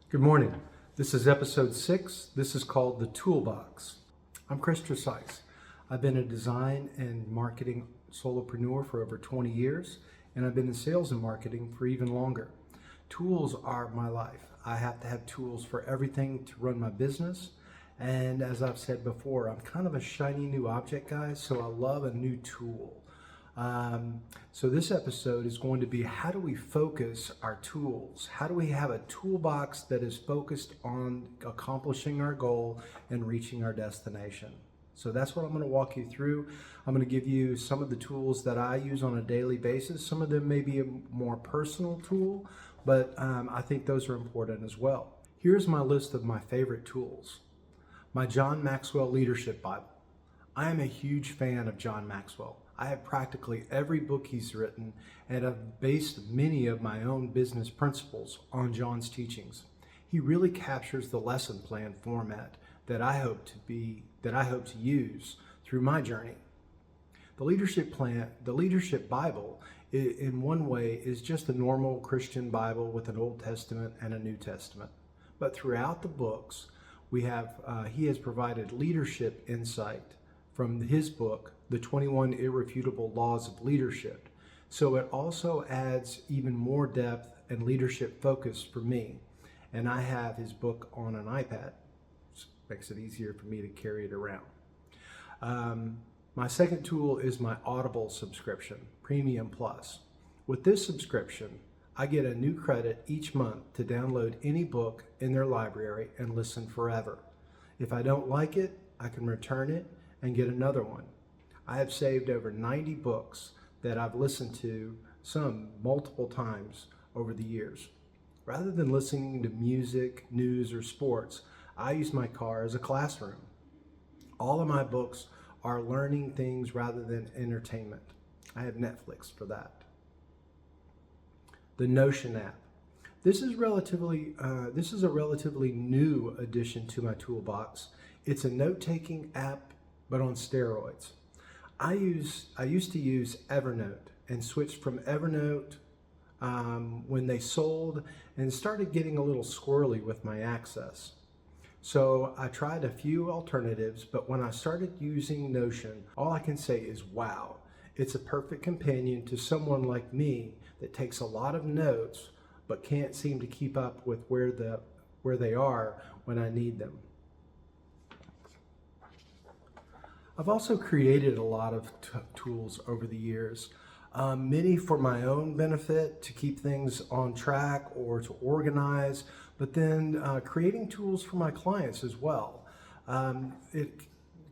Good morning. This is episode 6. This is called The Toolbox. I'm Chris Tresice. I've been a design and marketing solopreneur for over 20 years, and I've been in sales and marketing for even longer. Tools are my life. I have to have tools for everything to run my business. And as I've said before, I'm kind of a shiny new object guy, so I love a new tool. So this episode is going to be, how do we focus our tools? How do we have a toolbox that is focused on accomplishing our goal and reaching our destination? So that's what I'm going to walk you through. I'm going to give you some of the tools that I use on a daily basis. Some of them may be a more personal tool, but I think those are important as well. Here's my list of my favorite tools. My John Maxwell Leadership Bible. I am a huge fan of John Maxwell. I have practically every book he's written, and I've based many of my own business principles on John's teachings. He really captures the lesson plan format that I hope to use through my journey. The Leadership Bible, in one way, is just a normal Christian Bible with an Old Testament and a New Testament. But throughout the books, he has provided leadership insight from his book, The 21 Irrefutable Laws of Leadership. So it also adds even more depth and leadership focus for me. And I have his book on an iPad, which makes it easier for me to carry it around. My second tool is my Audible subscription, Premium Plus. With this subscription, I get a new credit each month to download any book in their library and listen forever. If I don't like it, I can return it and get another one. I have saved over 90 books that I've listened to, some multiple times over the years. Rather than listening to music, news, or sports, I use my car as a classroom. All of my books are learning things rather than entertainment. I have Netflix for that. The Notion app. This is a relatively new addition to my toolbox. It's a note-taking app, but on steroids. I used to use Evernote and switched from Evernote when they sold and started getting a little squirrely with my access. So I tried a few alternatives, but when I started using Notion, all I can say is wow. It's a perfect companion to someone like me that takes a lot of notes but can't seem to keep up with where they are when I need them. I've also created a lot of tools over the years, many for my own benefit to keep things on track or to organize, but then creating tools for my clients as well.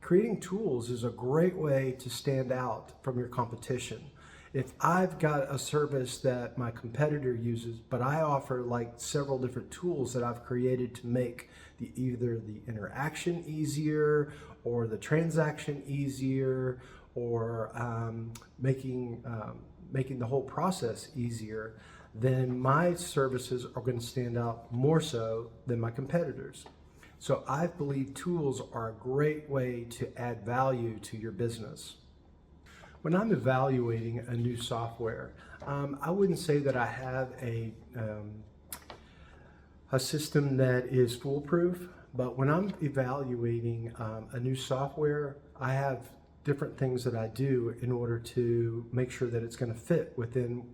Creating tools is a great way to stand out from your competition. If I've got a service that my competitor uses, but I offer like several different tools that I've created to make either the interaction easier or the transaction easier, or making the whole process easier, then my services are going to stand out more so than my competitors. So I believe tools are a great way to add value to your business. When I'm evaluating a new software, I wouldn't say that I have a system that is foolproof, but when I'm evaluating a new software, I have different things that I do in order to make sure that it's going to fit within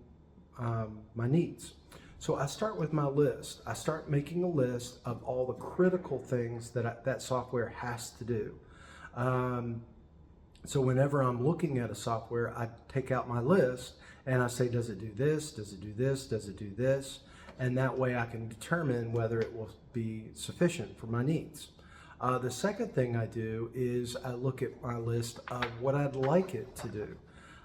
my needs. So I start with my list. I start making a list of all the critical things that that software has to do. So whenever I'm looking at a software, I take out my list and I say, does it do this? Does it do this? Does it do this? And that way I can determine whether it will be sufficient for my needs. The second thing I do is I look at my list of what I'd like it to do.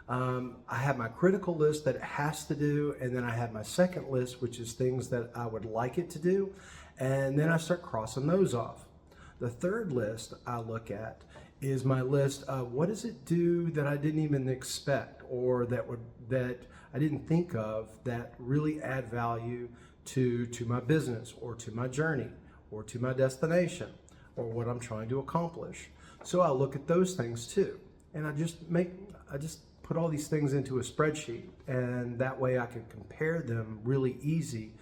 I have my critical list that it has to do, and then I have my second list, which is things that I would like it to do, and then I start crossing those off. The third list I look at is my list of what does it do that I didn't even expect, or that I didn't think of, that really add value to my business or to my journey or to my destination or what I'm trying to accomplish. So I look at those things too, and I just put all these things into a spreadsheet, and that way I can compare them really easy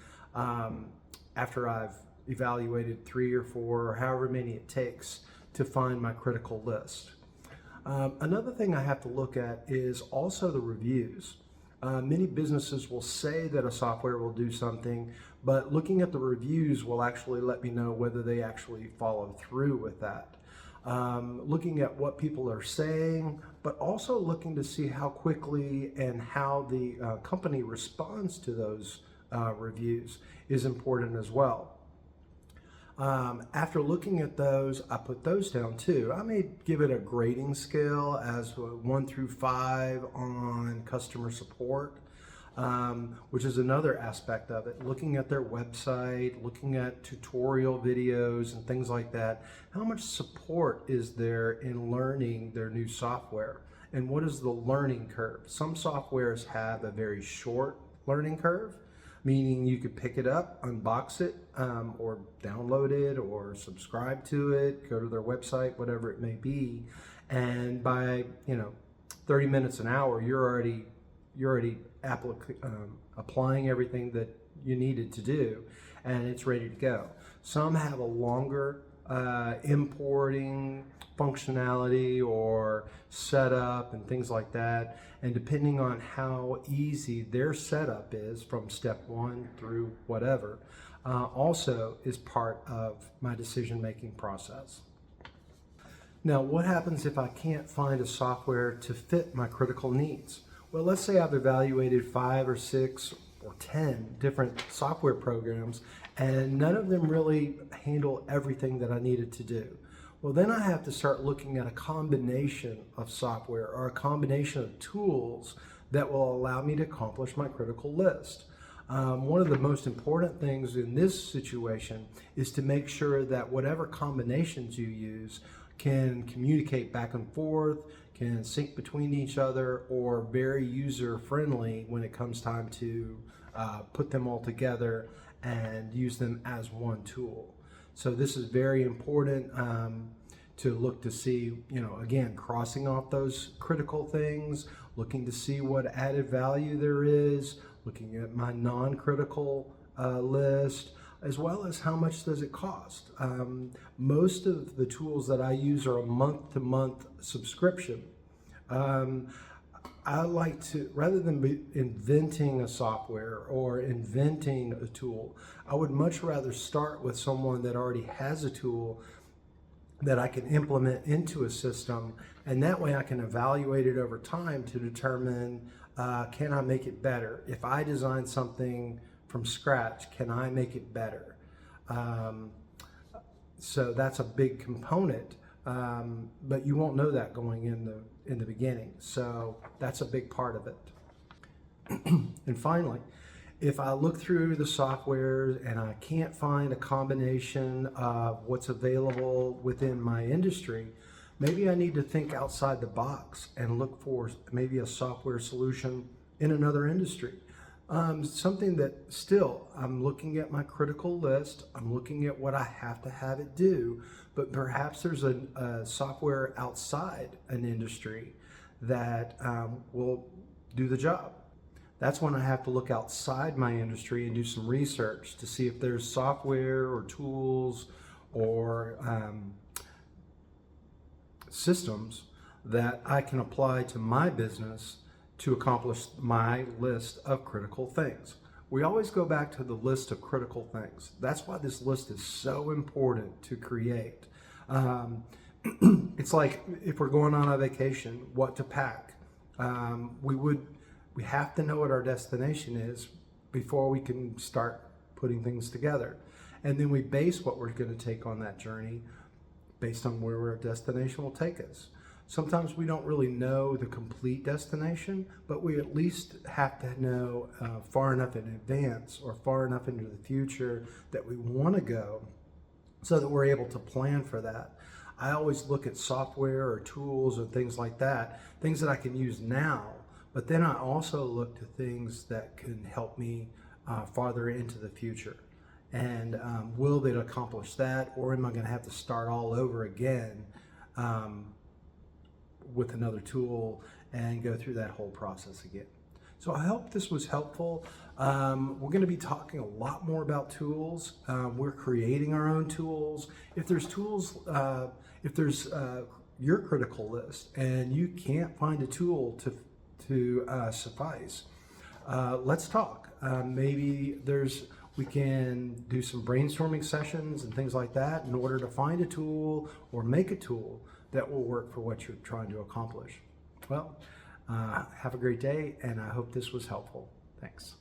after I've evaluated 3 or 4 or however many it takes to find my critical list. Another thing I have to look at is also the reviews. Many businesses will say that a software will do something, but looking at the reviews will actually let me know whether they actually follow through with that. Looking at what people are saying, but also looking to see how quickly and how the company responds to those reviews is important as well. After looking at those, I put those down too. I may give it a grading scale as 1 through 5 on customer support, which is another aspect of it. Looking at their website, looking at tutorial videos and things like that. How much support is there in learning their new software? And what is the learning curve? Some softwares have a very short learning curve, meaning you could pick it up, unbox it, or download it, or subscribe to it, go to their website, whatever it may be, and by 30 minutes an hour, you're already applying everything that you needed to do, and it's ready to go. Some have a longer importing functionality or setup and things like that, and depending on how easy their setup is from step 1 through whatever, also is part of my decision-making process. Now, what happens if I can't find a software to fit my critical needs? Well, let's say I've evaluated 5 or 6 or 10 different software programs, and none of them really handle everything that I needed to do. Well, then I have to start looking at a combination of software or a combination of tools that will allow me to accomplish my critical list. One of the most important things in this situation is to make sure that whatever combinations you use can communicate back and forth, can sync between each other, or very user-friendly when it comes time to put them all together and use them as one tool. So this is very important to look to see, again, crossing off those critical things, looking to see what added value there is, looking at my non-critical list, as well as how much does it cost. Most of the tools that I use are a month-to-month subscription. I like to, rather than be inventing a software or inventing a tool, I would much rather start with someone that already has a tool that I can implement into a system, and that way I can evaluate it over time to determine, can I make it better? If I design something from scratch, can I make it better? So that's a big component, but you won't know that going in the beginning. So that's a big part of it. And finally, if I look through the software and I can't find a combination of what's available within my industry, maybe I need to think outside the box and look for maybe a software solution in another industry. Something that still, I'm looking at my critical list, I'm looking at what I have to have it do, but perhaps there's a software outside an industry that will do the job. That's when I have to look outside my industry and do some research to see if there's software or tools or systems that I can apply to my business to accomplish my list of critical things. We always go back to the list of critical things. That's why this list is so important to create. It's like if we're going on a vacation, what to pack. We have to know what our destination is before we can start putting things together. And then we base what we're going to take on that journey based on where our destination will take us. Sometimes we don't really know the complete destination, but we at least have to know far enough in advance or far enough into the future that we want to go so that we're able to plan for that. I always look at software or tools or things like that, things that I can use now, but then I also look to things that can help me farther into the future. And will it accomplish that, or am I going to have to start all over again with another tool and go through that whole process again? So I hope this was helpful. We're going to be talking a lot more about tools. We're creating our own tools. If there's tools, if there's your critical list and you can't find a tool to suffice, let's talk. Maybe we can do some brainstorming sessions and things like that in order to find a tool or make a tool that will work for what you're trying to accomplish. Well, have a great day, and I hope this was helpful. Thanks.